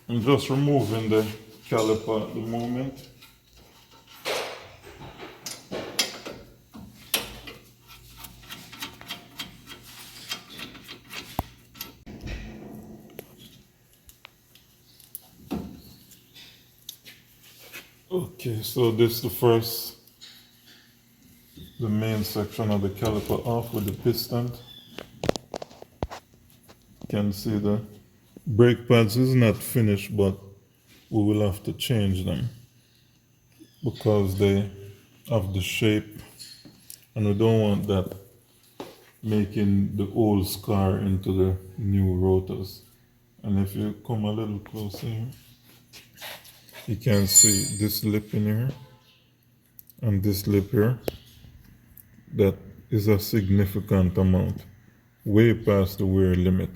I'm just removing the caliper at the moment. Okay, so this is the main section of the caliper off with the piston. You can see the brake pads is not finished, but we will have to change them because they have the shape and we don't want that making the old scar into the new rotors. And if you come a little closer here, you can see this lip in here and this lip here. That is a significant amount, way past the wear limit.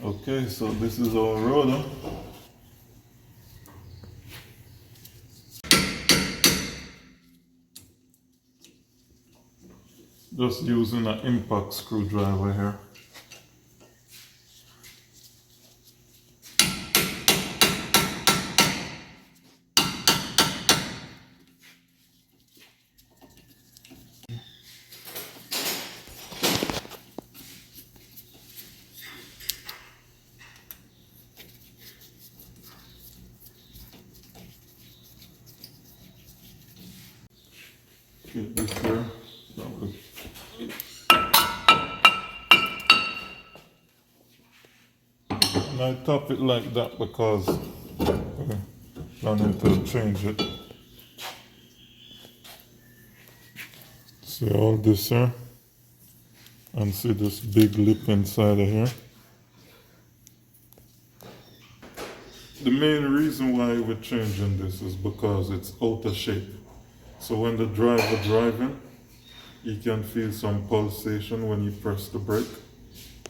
Okay, so this is our rotor. Just using an impact screwdriver here. Get this here. And I tap it like that because I'm planning to change it. See all this here? And see this big lip inside of here? The main reason why we're changing this is because it's out of shape. So when the driver driving, you can feel some pulsation when you press the brake.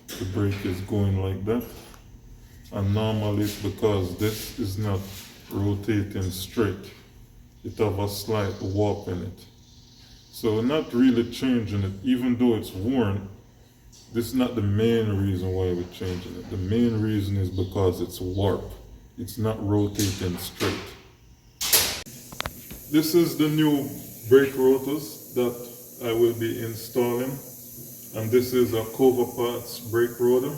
The brake is going like that. And normally it's because this is not rotating straight. It have a slight warp in it. So we're not really changing it, even though it's worn. This is not the main reason why we're changing it. The main reason is because it's warp. It's not rotating straight. This is the new brake rotors that I will be installing, and this is a Cover Parts brake rotor.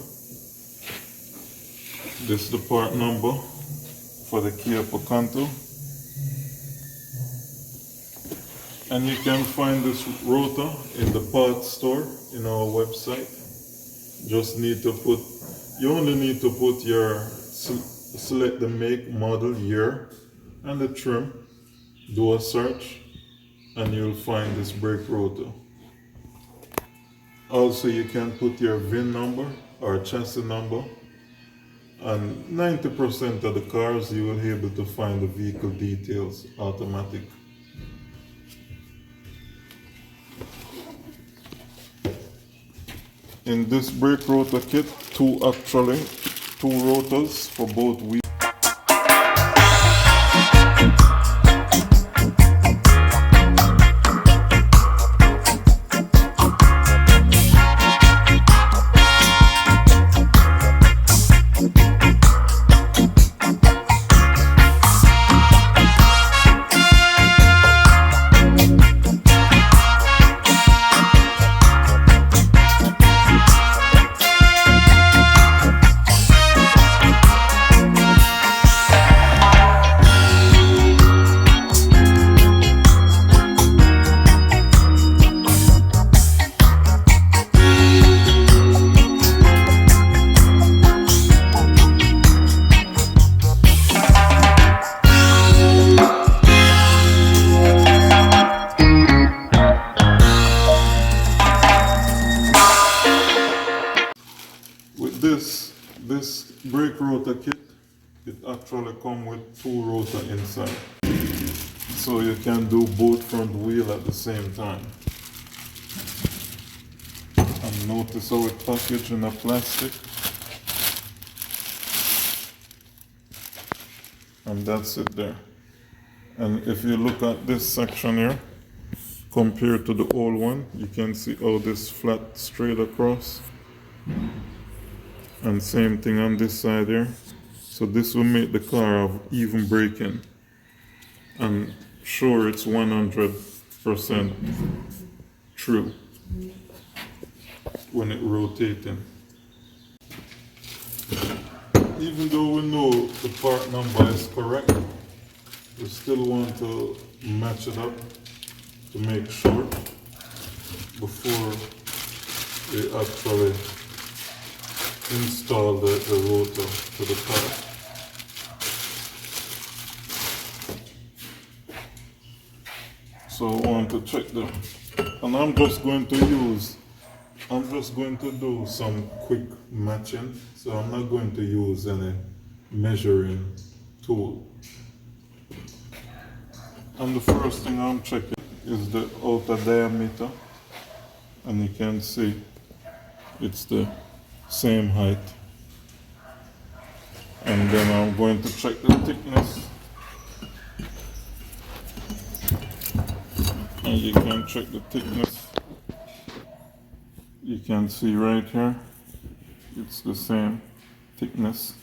This is the part number for the Kia Picanto, and you can find this rotor in the parts store in our website. You only need to put select the make, model, year, and the trim. Do a search and you'll find this brake rotor. Also, you can put your VIN number or chassis number, and 90% of the cars you will be able to find the vehicle details automatic. In this brake rotor kit, two rotors for both wheels. rotor kit, it actually comes with 2 rotors inside. So you can do both front wheel at the same time. And notice how it's packaged in a plastic. And that's it there. And if you look at this section here, compared to the old one, you can see how this flat straight across. And same thing on this side here. So this will make the car have even braking. And sure, it's 100% true when it rotating. Even though we know the part number is correct, we still want to match it up to make sure before we actually install the rotor to the car. So I want to check them. And I'm just going to do some quick matching. So I'm not going to use any measuring tool. And the first thing I'm checking is the outer diameter. And you can see it's the same height. And then I'm going to check the thickness. And you can check the thickness. You can see right here, it's the same thickness.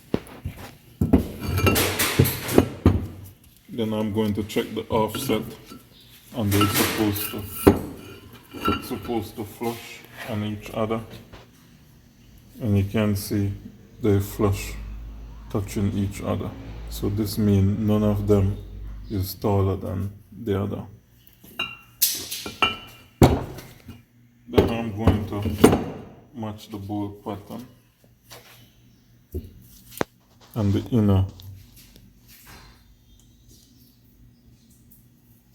Then I'm going to check the offset, and they're supposed to flush on each other. And you can see they flush touching each other. So this means none of them is taller than the other. Then I'm going to match the bolt pattern and the inner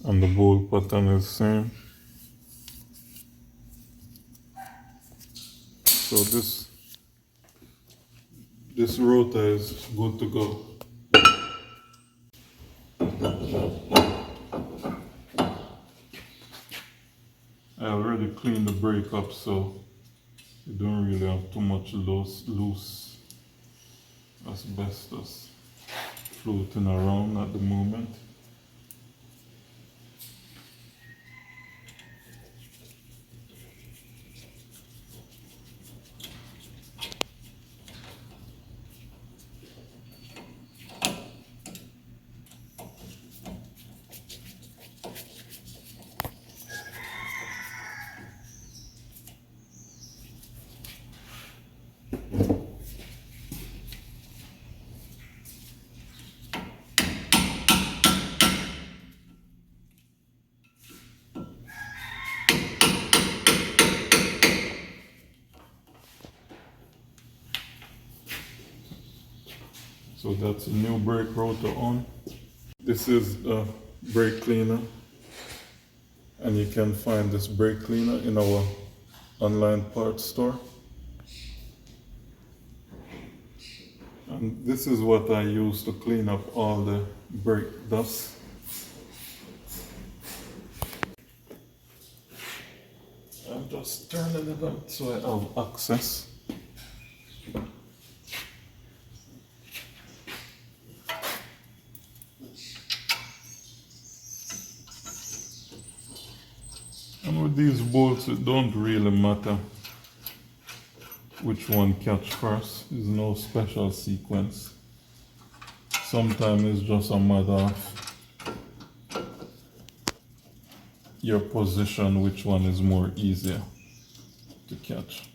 and the bolt pattern is the same. So this rotor is good to go. I already cleaned the brake up, so you don't really have too much loose asbestos floating around at the moment. So that's a new brake rotor on. This is the brake cleaner, and you can find this brake cleaner in our online parts store. And this is what I use to clean up all the brake dust. I'm just turning it up so I have access. And with these bolts, it don't really matter which one catch first. There's no special sequence. Sometimes it's just a matter of your position, which one is more easier to catch.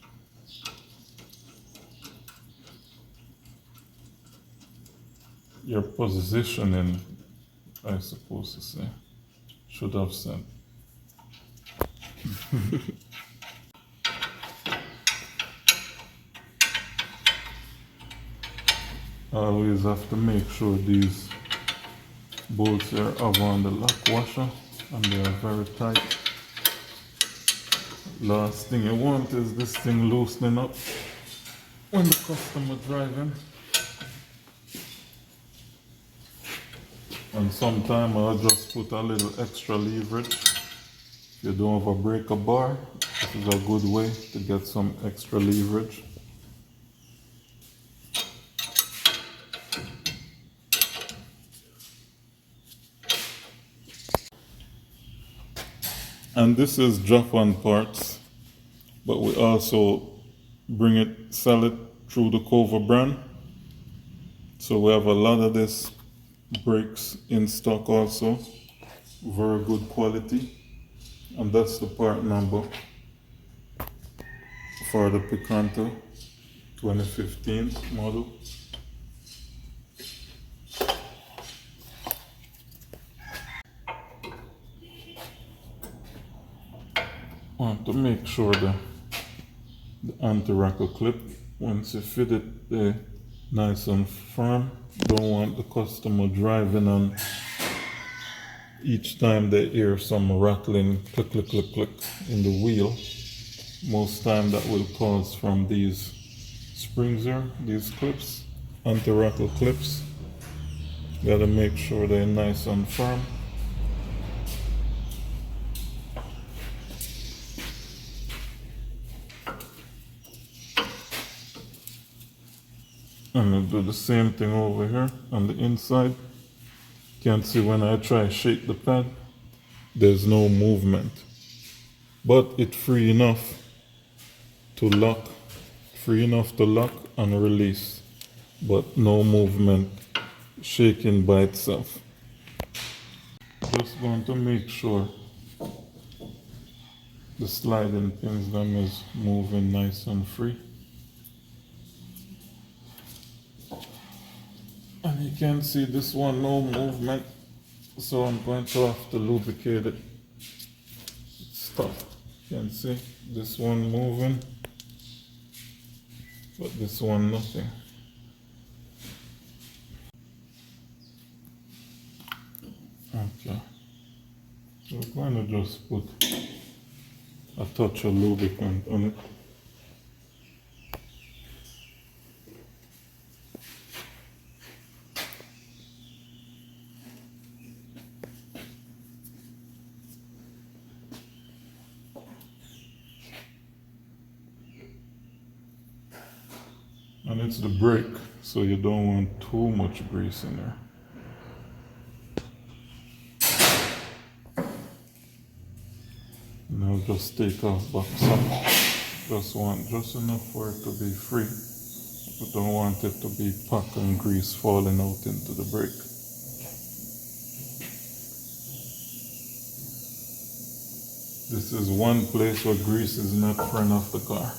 Your positioning, I suppose to say, should have said. I always have to make sure these bolts here are on the lock washer and they are very tight. Last thing you want is this thing loosening up when the customer driving. And sometimes I'll just put a little extra leverage. If you don't have a breaker bar, this is a good way to get some extra leverage. And this is Japan parts, but we also sell it through the Cover brand. So we have a lot of this brakes in stock also, very good quality. And that's the part number for the Picanto 2015 model. Want to make sure the anti-rackle clip, once you fit it nice and firm, don't want the customer driving and each time they hear some rattling click click click click in the wheel. Most time that will cause from these springs here, these clips, anti-rackle clips. Gotta make sure they're nice and firm. And I'll do the same thing over here on the inside. You can see when I try to shake the pad, there's no movement. But it's free enough to lock and release. But no movement, shaking by itself. Just going to make sure the sliding pins them is moving nice and free. And you can see this one, no movement, so I'm going to have to lubricate it. Stop. You can see this one moving, but this one nothing. Okay, so we're going to just put a touch of lubricant on it. And it's the brake, so you don't want too much grease in there. Now just take off back some. Just want just enough for it to be free. We don't want it to be packed and grease falling out into the brake. This is one place where grease is not friend of the car.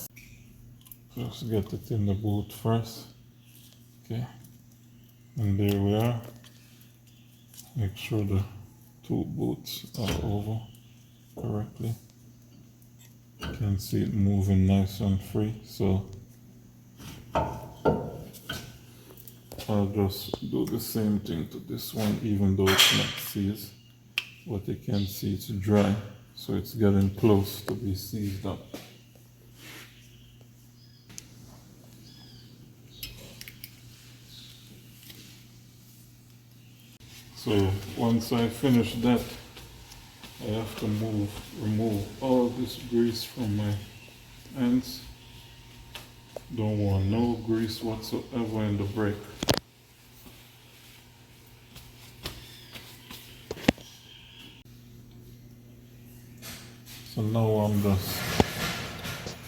Just get it in the boot first. Okay. And there we are. Make sure the two boots are over correctly. You can see it moving nice and free. So I'll just do the same thing to this one, even though it's not seized. But you can see it's dry, so it's getting close to be seized up. So once I finish that, I have to remove all this grease from my hands. Don't want no grease whatsoever in the brake. So now I'm just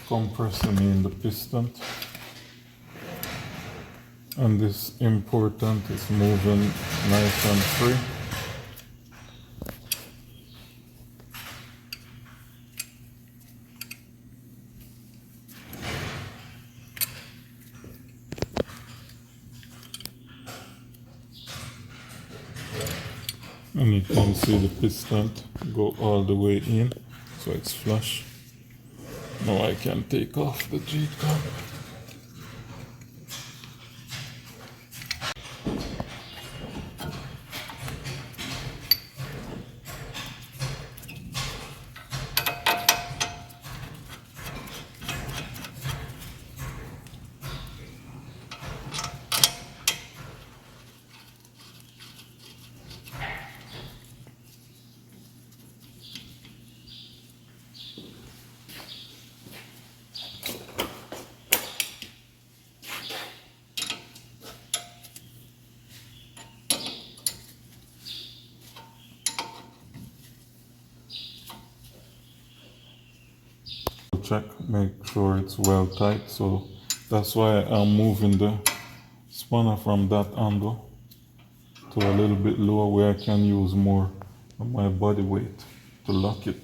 compressing in the piston. And this important is moving nice and free. And you can see the piston go all the way in, so it's flush. Now I can take off the G-clamp. check, make sure it's well tight. So that's why I'm moving the spanner from that angle to a little bit lower where I can use more of my body weight to lock it.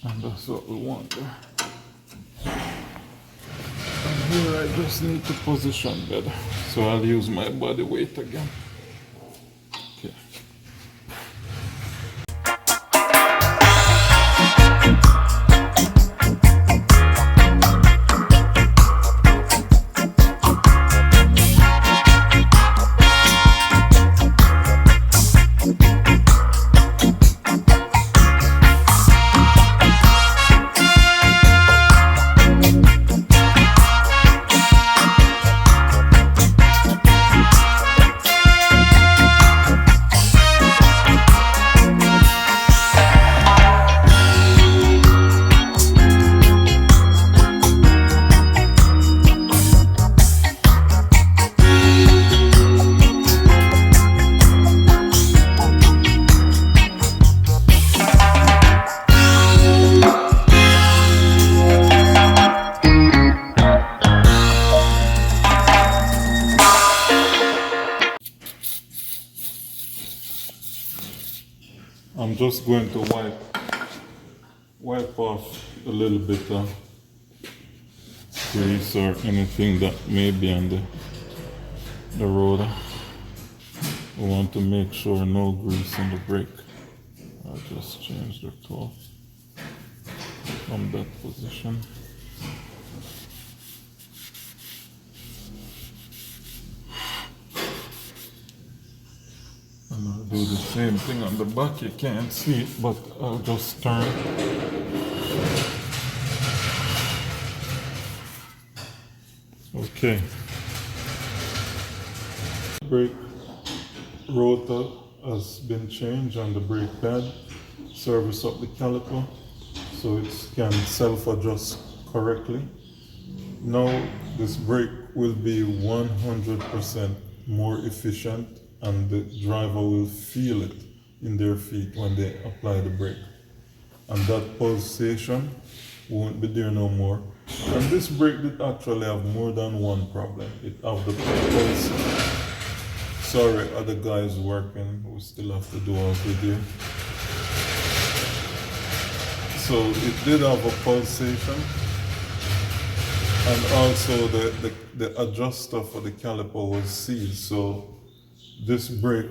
And that's what we want there. And here I just need to position better. So I'll use my body weight again. Okay. I'm just going to wipe off a little bit of grease or anything that may be on the rotor. We want to make sure no grease in the brake. I'll just change the tool from that position. And I'll do the same thing on the back. You can't see it, but I'll just turn. Okay. Brake rotor has been changed on the brake pad. Service up the caliper so it can self-adjust correctly. Now this brake will be 100% more efficient, and the driver will feel it in their feet when they apply the brake. And that pulsation won't be there no more. And this brake did actually have more than one problem. It have the pulse. Sorry, other guys working, we still have to do our video. So it did have a pulsation, and also the adjuster for the caliper was seized. So this brake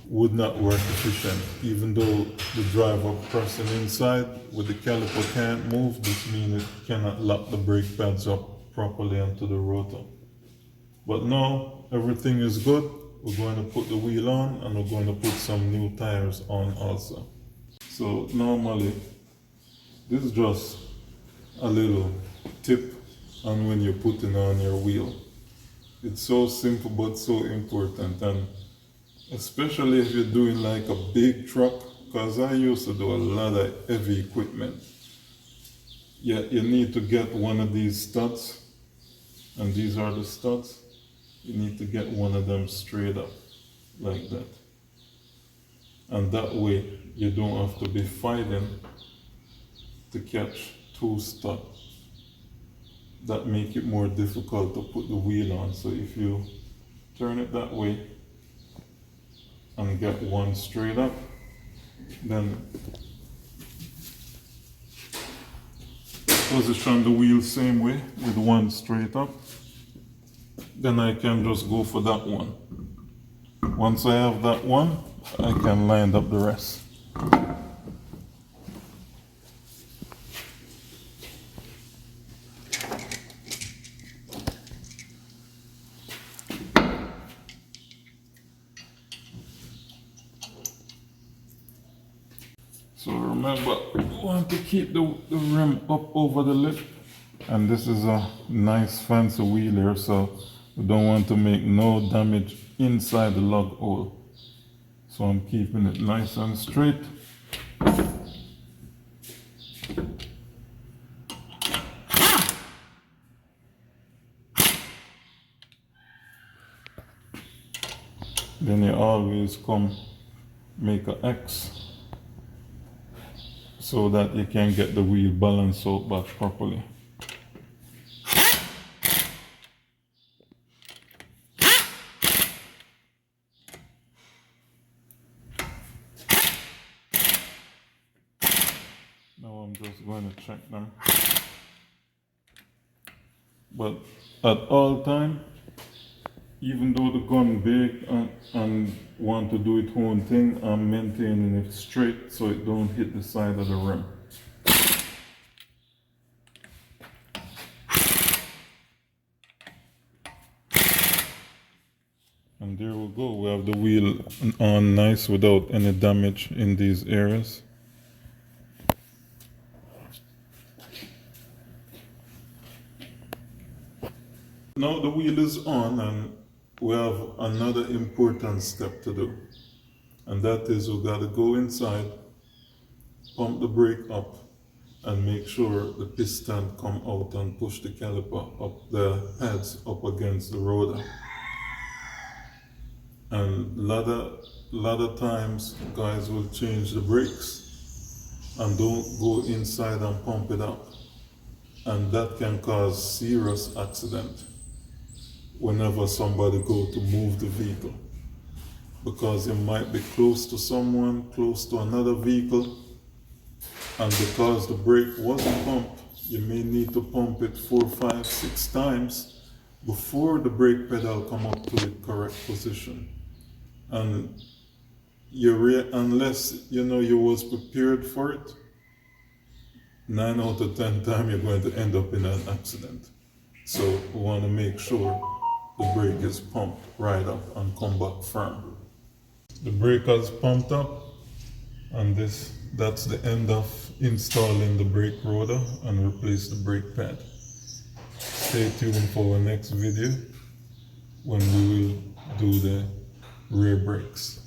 would not work efficient. Even though the driver pressing inside with the caliper can't move, this means it cannot lock the brake pads up properly onto the rotor. But now everything is good. We're going to put the wheel on, and we're going to put some new tires on also. So normally this is just a little tip on when you're putting on your wheel. It's so simple but so important, and especially if you're doing like a big truck, because I used to do a lot of heavy equipment. Yeah, you need to get one of these studs, and these are the studs. You need to get one of them straight up like that, and that way you don't have to be fighting to catch two studs. That make it more difficult to put the wheel on. So if you turn it that way and get one straight up, then position the wheel same way with one straight up, then I can just go for that one. Once I have that one, I can line up the rest. So remember, you want to keep the rim up over the lip. And this is a nice fancy wheel here, so we don't want to make no damage inside the lug hole. So I'm keeping it nice and straight. Then you always come make an X so that you can get the wheel balanced out back properly. Now I'm just going to check them. But at all time, even though the gun big and want to do its own thing, I'm maintaining it straight so it don't hit the side of the rim. And there we go, we have the wheel on nice without any damage in these areas. Now the wheel is on and we have another important step to do. And that is we gotta go inside, pump the brake up, and make sure the piston come out and push the caliper up, the pads up against the rotor. And lot of times guys will change the brakes and don't go inside and pump it up. And that can cause serious accident whenever somebody go to move the vehicle. Because you might be close to someone, close to another vehicle, and because the brake wasn't pumped, you may need to pump it 4, 5, 6 times before the brake pedal come up to the correct position. And unless you know you was prepared for it, 9 out of 10 times you're going to end up in an accident. So we want to make sure the brake is pumped right up and come back firm. The brake has pumped up, and that's the end of installing the brake rotor and replace the brake pad. Stay tuned for our next video when we will do the rear brakes.